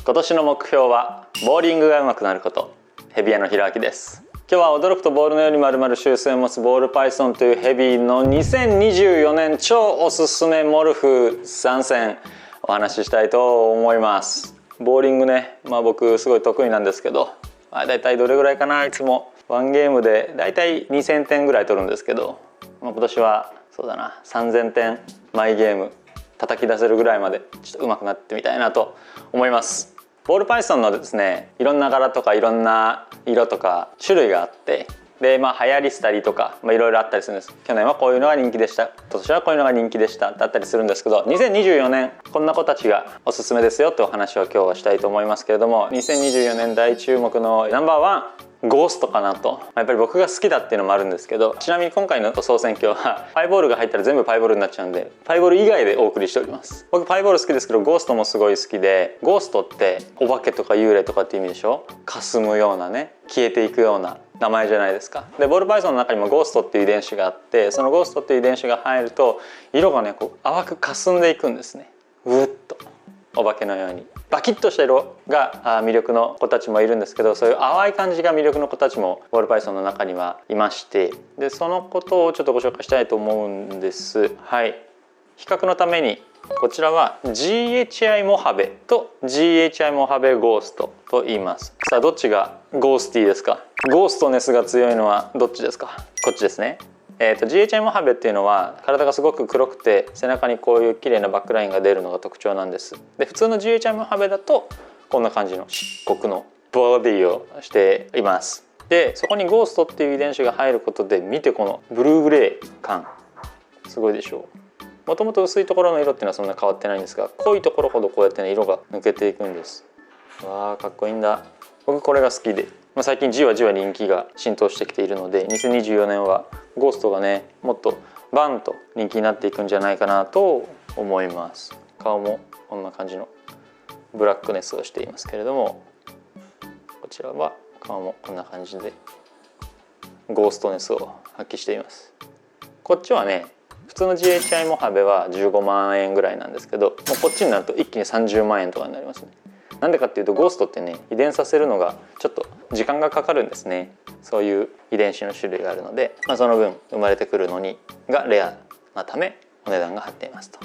今年の目標はボーリングが上手くなること。ヘビ屋のひろあきです。今日は驚くとボールのように丸々修正を持つボールパイソンというヘビーの2024年超おすすめモルフ参戦お話ししたいと思います。ボーリングね、僕すごい得意なんですけど、だいたいどれぐらいかな、いつも1ゲームでだいたい2000点ぐらい取るんですけど、今年はそうだな3000点毎ゲーム叩き出せるぐらいまでちょっと上手くなってみたいなと思います。ボールパイソンのですね、いろんな柄とかいろんな色とか種類があって、で流行りしたりとかいろいろあったりするんです。去年はこういうのが人気でした、今年はこういうのが人気でしただったりするんですけど、2024年こんな子たちがおすすめですよってお話を今日はしたいと思いますけれども、2024年大注目のナンバーワンゴーストかなと。やっぱり僕が好きだっていうのもあるんですけど、ちなみに今回の総選挙はパイボールが入ったら全部パイボールになっちゃうんで、パイボール以外でお送りしております。僕パイボール好きですけど、ゴーストもすごい好きで、ゴーストってお化けとか幽霊とかって意味でしょ。霞むようなね、消えていくような名前じゃないですか。でボールパイソンの中にもゴーストっていう遺伝子があって、そのゴーストっていう遺伝子が入ると色がねこう淡く霞んでいくんですね。うっとお化けのようにバキッとした色が魅力の子たちもいるんですけど、そういう淡い感じが魅力の子たちもボールパイソンの中にはいまして、でそのことをちょっとご紹介したいと思うんです。はい、比較のためにこちらは GHI モハベと GHI モハベゴーストと言います。さあどっちがゴースティーですか。ゴーストネスが強いのはどっちですか。こっちですね。GHI モハベっていうのは体がすごく黒くて背中にこういう綺麗なバックラインが出るのが特徴なんです。で普通の GHI モハベだとこんな感じの漆黒のボディをしています。でそこにゴーストっていう遺伝子が入ることで、見てこのブルーグレー感すごいでしょう。もともと薄いところの色っていうのはそんな変わってないんですが、濃いところほどこうやってね色が抜けていくんです。わあかっこいいんだ。僕これが好きで、最近じわじわ人気が浸透してきているので、2024年はゴーストがねもっとバンと人気になっていくんじゃないかなと思います。顔もこんな感じのブラックネスをしていますけれども、こちらは顔もこんな感じでゴーストネスを発揮しています。こっちはね普通の GHI モハベは15万円ぐらいなんですけど、もうこっちになると一気に30万円とかになりますね。なんでかっていうとゴーストってね遺伝させるのがちょっと時間がかかるんですね。そういう遺伝子の種類があるので、その分生まれてくるのにがレアなためお値段が張っていますと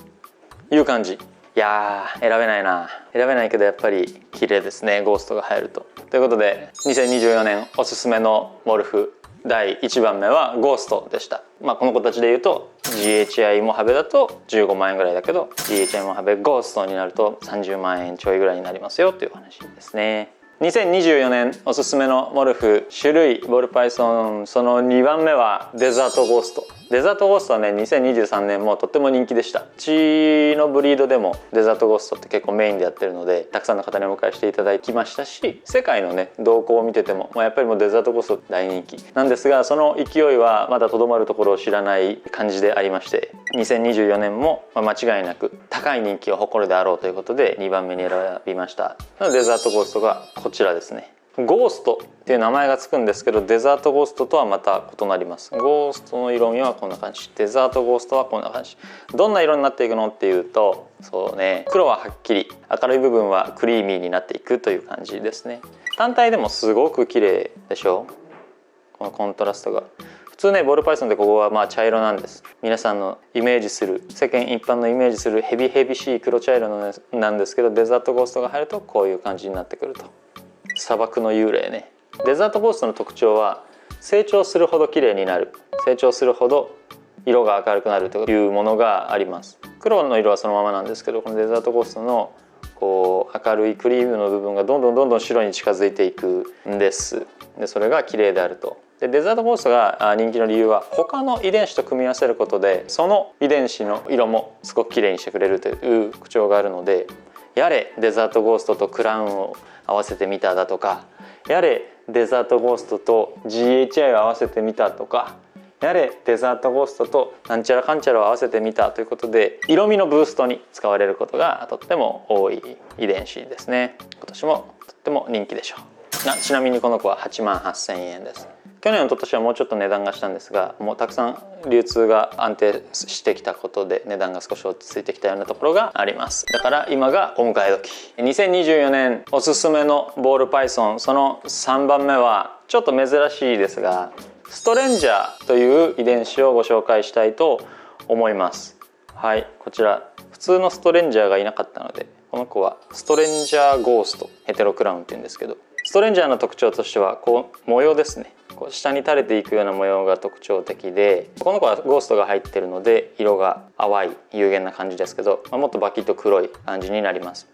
いう感じ。いやー選べないな。選べないけどやっぱり綺麗ですね、ゴーストが入ると。ということで2024年おすすめのモルフ第1番目はゴーストでした。この子たちで言うと GHI モハベだと15万円ぐらいだけど、 GHI モハベゴーストになると30万円ちょいぐらいになりますよという話ですね。2024年おすすめのモルフ種類ボールパイソン、その2番目はデザートゴースト。デザートゴーストはね2023年もとっても人気でした。うちのブリードでもデザートゴーストって結構メインでやってるので、たくさんの方にお迎えしていただきましたし、世界のね動向を見てても、やっぱりもうデザートゴースト大人気なんですが、その勢いはまだとどまるところを知らない感じでありまして、2024年も間違いなく高い人気を誇るであろうということで2番目に選びました。デザートゴーストがこちらですね。ゴーストっていう名前がつくんですけど、デザートゴーストとはまた異なります。ゴーストの色味はこんな感じ、デザートゴーストはこんな感じ。どんな色になっていくのっていうと、そうね、黒ははっきり、明るい部分はクリーミーになっていくという感じですね。単体でもすごく綺麗でしょ。このコントラストが普通ねボールパイソンでここは茶色なんです。皆さんのイメージする、世間一般のイメージするヘビしい黒茶色なんですけど、デザートゴーストが入るとこういう感じになってくると。砂漠の幽霊ね。デザートゴーストの特徴は成長するほど綺麗になる、成長するほど色が明るくなるというものがあります。黒の色はそのままなんですけど、このデザートゴーストのこう明るいクリームの部分がどんどん白に近づいていくんです。でそれが綺麗であると。でデザートゴーストが人気の理由は他の遺伝子と組み合わせることで、その遺伝子の色もすごく綺麗にしてくれるという特徴があるので、やれデザートゴーストとクラウンを合わせてみただとか、やれデザートゴーストと GHI を合わせてみたとか、やれデザートゴーストとなんちゃらかんちゃらを合わせてみたということで、色味のブーストに使われることがとっても多い遺伝子ですね。今年もとっても人気でしょう。ちなみにこの子は8万8000円です。去年一昨年はもうちょっと値段がしたんですが、もうたくさん流通が安定してきたことで値段が少し落ち着いてきたようなところがあります。だから今がお迎え時。2024年おすすめのボールパイソン、その3番目はちょっと珍しいですが、ストレンジャーという遺伝子をご紹介したいと思います。はい、こちら普通のストレンジャーがいなかったので、この子はストレンジャーゴーストヘテロクラウンっていうんですけど、ストレンジャーの特徴としてはこう模様ですね。こう下に垂れていくような模様が特徴的で、この子はゴーストが入ってるので色が淡い有限な感じですけど、もっとバキッと黒い感じになります。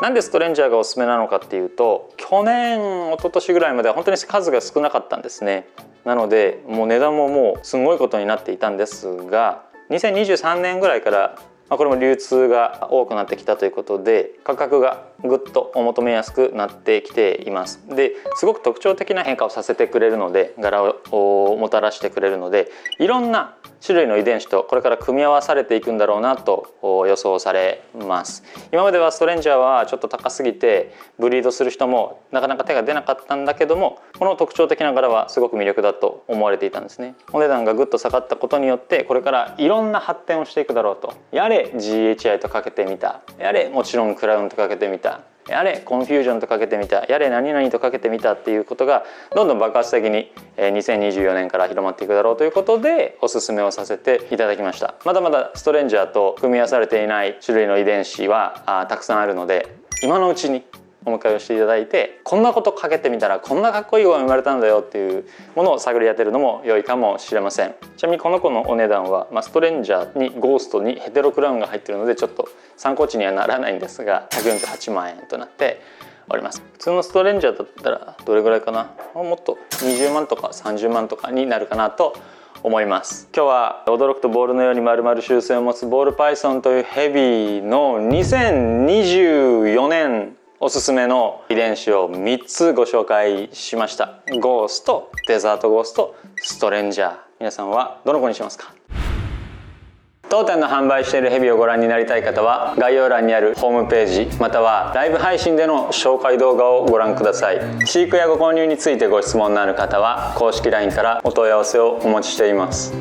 なんでストレンジャーがおすすめなのかっていうと、去年一昨年ぐらいまでは本当に数が少なかったんですね。なのでもう値段ももうすごいことになっていたんですが、2023年ぐらいからこれも流通が多くなってきたということで、価格がぐっとお求めやすくなってきています。ですごく特徴的な変化をさせてくれるので、柄をもたらしてくれるので、いろんな種類の遺伝子とこれから組み合わされていくんだろうなと予想されます。今まではストレンジャーはちょっと高すぎてブリードする人もなかなか手が出なかったんだけども、この特徴的な柄はすごく魅力だと思われていたんですね。お値段がぐっと下がったことによって、これからいろんな発展をしていくだろうと。やれ GHI とかけてみた、やれもちろんクラウンとかけてみた、やれコンフュージョンとかけてみた、やれ何々とかけてみたっていうことがどんどん爆発的に2024年から広まっていくだろうということでおすすめをさせていただきました。まだまだストレンジャーと組み合わされていない種類の遺伝子はたくさんあるので、今のうちにお迎えをしていただいて、こんなことかけてみたらこんなかっこいい子が生まれたんだよっていうものを探り当てるのも良いかもしれません。ちなみにこの子のお値段は、ストレンジャーにゴーストにヘテロクラウンが入っているのでちょっと参考値にはならないんですが、148万円となっております。普通のストレンジャーだったらどれぐらいかな、もっと20万とか30万とかになるかなと思います。今日は驚くとボールのように丸々習性を持つボールパイソンというヘビーの2024年おすすめの遺伝子を3つご紹介しました。ゴースト、デザートゴースト、ストレンジャー。皆さんはどの子にしますか？当店の販売しているヘビをご覧になりたい方は概要欄にあるホームページまたはライブ配信での紹介動画をご覧ください。飼育やご購入についてご質問のある方は公式 LINE からお問い合わせをお待ちしています。